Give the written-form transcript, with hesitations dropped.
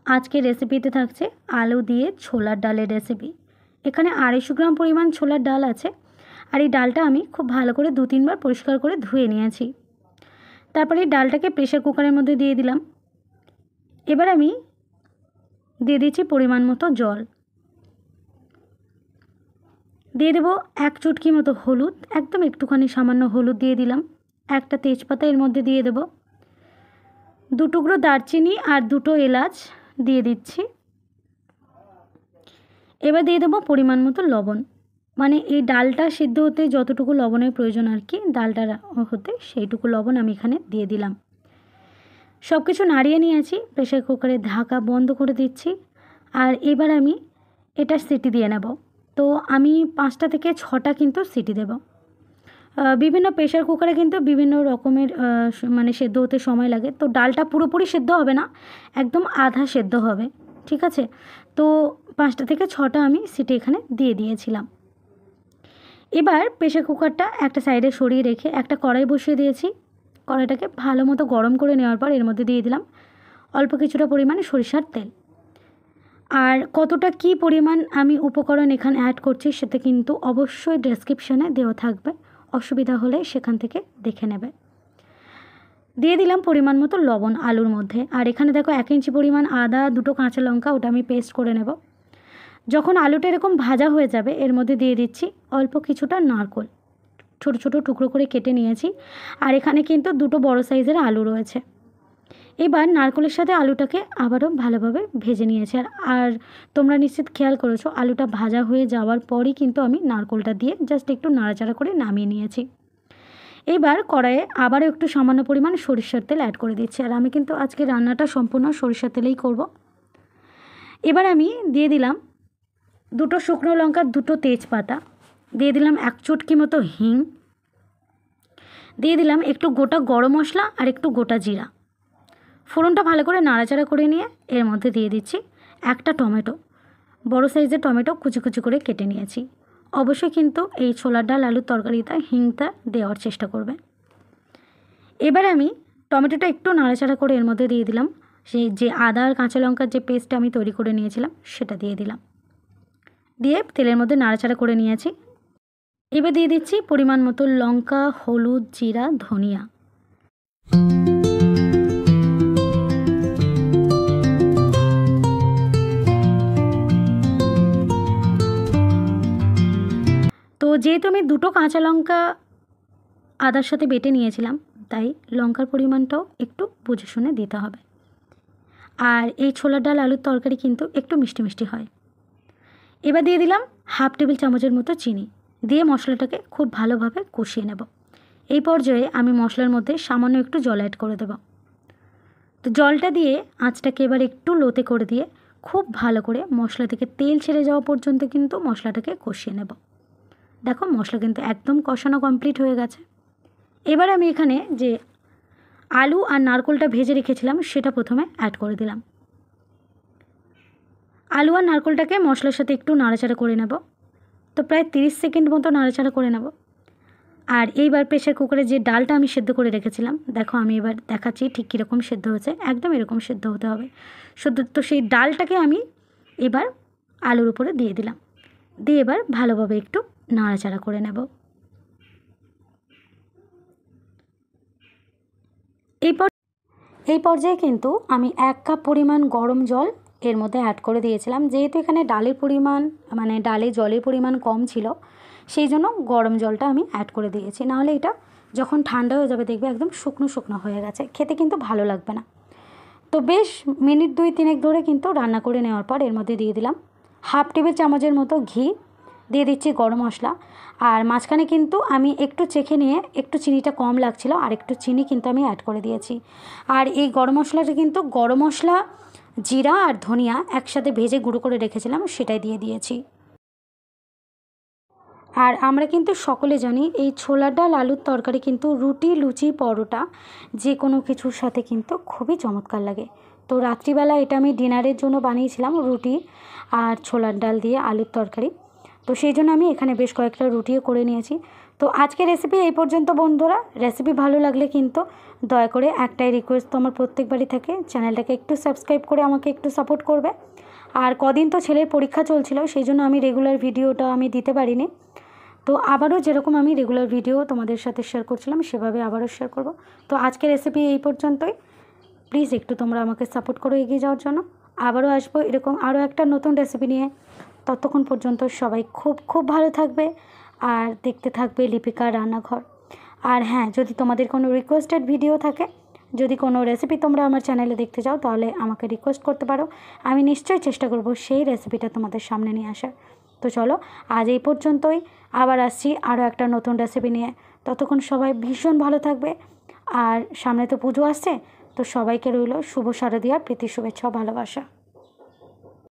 আজকের রেসিপিতে থাকছে আলু দিয়ে ছোলার ডালের রেসিপি। এখানে 250 গ্রাম পরিমাণ ছোলার ডাল আছে, আর এই ডালটা আমি খুব ভালো করে 2-3 বার পরিষ্কার করে ধুয়ে নিয়েছি। তারপরে এই ডালটাকে প্রেসার কুকারের মধ্যে দিয়ে দিলাম। এবার আমি দিয়ে দিচ্ছি পরিমাণ মতো জল, দিয়ে দেবো 1 চুটকি মতো হলুদ, একদম একটুখানি সামান্য হলুদ দিয়ে দিলাম। একটা তেজপাতা এর মধ্যে দিয়ে দেবো, 2 টুকরো দারচিনি আর 2টো এলাচ দিয়ে দিচ্ছি। এবার দিয়ে দেবো পরিমাণ মতো লবণ, মানে এই ডালটা সিদ্ধ হতে যতটুকু লবণের প্রয়োজন আর কি, ডালটা হতে সেইটুকু লবণ আমি এখানে দিয়ে দিলাম। সব কিছু নাড়িয়ে নিয়েছি, প্রেসার কুকারের ঢাকা বন্ধ করে দিচ্ছি। আর এবার আমি এটা সিটি দিয়ে নেব। তো আমি 5টা থেকে 6টা কিন্তু সিটি দেব। বিভিন্ন প্রেসার কুকারে কিন্তু বিভিন্ন রকমের মানে সেদ্ধ হতে সময় লাগে। তো ডালটা পুরোপুরি সেদ্ধ হবে না, একদম আধা সেদ্ধ হবে, ঠিক আছে। তো 5টা থেকে 6টা আমি সিটি এখানে দিয়ে দিয়েছিলাম। এবার প্রেসার কুকারটা একটা সাইডে সরিয়ে রেখে একটা কড়াই বসিয়ে দিয়েছি। কড়াইটাকে ভালো মতো গরম করে নেওয়ার পর এর মধ্যে দিয়ে দিলাম অল্প কিছুটা পরিমাণে সরিষার তেল। আর কতটা কি পরিমাণ আমি উপকরণ এখানে অ্যাড করছি সেটা কিন্তু অবশ্যই ডেসক্রিপশানে দেওয়া থাকবে, অসুবিধা হলে সেখান থেকে দেখে নেবে। দিয়ে দিলাম পরিমাণ মতো লবণ আলুর মধ্যে। আর এখানে দেখো 1 ইঞ্চি পরিমাণ আদা, 2টো কাঁচা লঙ্কা, ওটা আমি পেস্ট করে নেব। যখন আলুটা এরকম ভাজা হয়ে যাবে এর মধ্যে দিয়ে দিচ্ছি অল্প কিছুটা নারকেল, ছোট ছোট টুকরো করে কেটে নিয়েছি। আর এখানে কিন্তু 2টো বড় সাইজের আলু রয়েছে। এবার নারকেলের সাথে আলুটাকে আবারও ভালোভাবে ভেজে নিয়েছি। আর তোমরা নিশ্চিত খেয়াল করেছো আলুটা ভাজা হয়ে যাওয়ার পরই কিন্তু আমি নারকেলটা দিয়ে জাস্ট একটু নাড়াচাড়া করে নামিয়ে নিয়েছি। এবার কড়াইয়ে আবারও একটু সামান্য পরিমাণ সরিষার তেল অ্যাড করে দিচ্ছি। আর আমি কিন্তু আজকে রান্নাটা সম্পূর্ণ সরিষার তেলেই করব। এবার আমি দিয়ে দিলাম 2টো শুকনো লঙ্কা, 2টো তেজপাতা, দিয়ে দিলাম 1 চুটকি মতো হিং, দিয়ে দিলাম একটু গোটা গরম মশলা আর একটু গোটা জিরা। ফোড়নটা ভালো করে নাড়াচাড়া করে নিয়ে এর মধ্যে দিয়ে দিচ্ছি একটা টমেটো, বড় সাইজের টমেটো কুচি কুচি করে কেটে নিয়েছি। অবশ্যই কিন্তু এই ছোলার ডাল আলুর তরকারিতে হিংটা দেওয়ার চেষ্টা করবে। এবার আমি টমেটোটা একটু নাড়াচাড়া করে এর মধ্যে দিয়ে দিলাম সেই যে আদা আর কাঁচা লঙ্কার যে পেস্টটা আমি তৈরি করে নিয়েছিলাম সেটা দিয়ে দিলাম। দিয়ে তেলের মধ্যে নাড়াচাড়া করে নিয়েছি। এবার দিয়ে দিচ্ছি পরিমাণ মতো লঙ্কা, হলুদ, জিরা, ধনিয়া। তো যেহেতু আমি 2টো কাঁচা লঙ্কা আদার সাথে বেটে নিয়েছিলাম, তাই লঙ্কার পরিমাণটাও একটু বুঝে শুনে দিতে হবে। আর এই ছোলার ডাল আলুর তরকারি কিন্তু একটু মিষ্টি মিষ্টি হয়। এবার দিয়ে দিলাম 1/2 টেবিল চামচের মতো চিনি, দিয়ে মশলাটাকে খুব ভালোভাবে কষিয়ে নেব। এই পর্যায়ে আমি মশলার মধ্যে সামান্য একটু জল অ্যাড করে দেব। তো জলটা দিয়ে আঁচটাকে এবার একটু লোতে করে দিয়ে খুব ভালো করে মশলা থেকে তেল ছেড়ে যাওয়া পর্যন্ত কিন্তু মশলাটাকে কষিয়ে নেব। দেখো মশলা কিন্তু একদম কষানো কমপ্লিট হয়ে গেছে। এবার আমি এখানে যে আলু আর নারকেলটা ভেজে রেখেছিলাম সেটা প্রথমে অ্যাড করে দিলাম। আলু আর নারকেলটাকে মশলার সাথে একটু নাড়াচাড়া করে নেব। তো প্রায় 30 সেকেন্ড মতো নাড়াচাড়া করে নেব। আর এইবার প্রেসার কুকারে যে ডালটা আমি সেদ্ধ করে রেখেছিলাম, দেখো আমি এবার দেখাচ্ছি ঠিক কীরকম সেদ্ধ হয়েছে, একদম এরকম সেদ্ধ হতে হবে শুধু। তো সেই ডালটাকে আমি এবার আলুর উপরে দিয়ে দিলাম, দিয়ে এবার ভালোভাবে একটু নাড়াচাড়া করে নেব। এই পর্যায়ে কিন্তু আমি 1 কাপ পরিমাণ গরম জল এর মধ্যে অ্যাড করে দিয়েছিলাম। যেহেতু এখানে ডালের পরিমাণ মানে ডালে জলের পরিমাণ কম ছিল, সেই জন্য গরম জলটা আমি অ্যাড করে দিয়েছি। নাহলে এটা যখন ঠান্ডা হয়ে যাবে দেখবে একদম শুকনো শুকনো হয়ে গেছে, খেতে কিন্তু ভালো লাগবে না। তো বেশ মিনিট 2-3 ধরে কিন্তু রান্না করে নেওয়ার পর এর মধ্যে দিয়ে দিলাম 1/2 টেবিল চামচের মতো ঘি, দিয়ে দিচ্ছি গরম মশলা। আর মাঝখানে কিন্তু আমি একটু চেখে নিয়ে একটু চিনিটা কম লাগছিল, আর একটু চিনি কিন্তু আমি অ্যাড করে দিয়েছি। আর এই গরম মশলাটা কিন্তু গরম মশলা, জিরা আর ধনিয়া একসাথে ভেজে গুঁড়ো করে রেখেছিলাম, সেটাই দিয়ে দিয়েছি। আর আমরা কিন্তু সকলে জানি এই ছোলার ডাল আলুর তরকারি কিন্তু রুটি, লুচি, পরোটা যে কোনো কিছুর সাথে কিন্তু খুবই চমৎকার লাগে। তো রাত্রিবেলা এটা আমি ডিনারের জন্য বানিয়েছিলাম, রুটি আর ছোলার ডাল দিয়ে আলুর তরকারি। তো সেই জন্য আমি এখানে বেশ কয়েকটা রুটিও করে নিয়েছি। তো আজকের রেসিপি এই পর্যন্ত বন্ধুরা। রেসিপি ভালো লাগলে কিন্তু দয়া করে একটাই রিকোয়েস্ট তো আমার প্রত্যেকবারই থাকে, চ্যানেলটাকে একটু সাবস্ক্রাইব করে আমাকে একটু সাপোর্ট করবে। আর কদিন তো ছেলের পরীক্ষা চলছিল, সেই জন্য আমি রেগুলার ভিডিওটা আমি দিতে পারিনি। তো আবারও যেরকম আমি রেগুলার ভিডিও তোমাদের সাথে শেয়ার করছিলাম সেভাবে আবারও শেয়ার করব। তো আজকের রেসিপি এই পর্যন্তই। প্লিজ একটু তোমরা আমাকে সাপোর্ট করো এগিয়ে যাওয়ার জন্য। আবারও আসবো এরকম আরও একটা নতুন রেসিপি নিয়ে। ততক্ষণ পর্যন্ত সবাই খুব খুব ভালো থাকবে আর দেখতে থাকবে লিপিকার রান্নাঘর। আর হ্যাঁ, যদি তোমাদের কোনো রিকোয়েস্টেড ভিডিও থাকে, যদি কোনো রেসিপি তোমরা আমার চ্যানেলে দেখতে চাও, তাহলে আমাকে রিকোয়েস্ট করতে পারো। আমি নিশ্চয়ই চেষ্টা করব সেই রেসিপিটা তোমাদের সামনে নিয়ে আসার। তো চলো আজ এই পর্যন্তই, আবার আসছি আরও একটা নতুন রেসিপি নিয়ে। ততক্ষণ সবাই ভীষণ ভালো থাকবে। আর সামনে তো পুজো আসছে, তো সবাইকে রইল শুভ শারদীয়ার প্রীতি শুভেচ্ছা ভালোবাসা।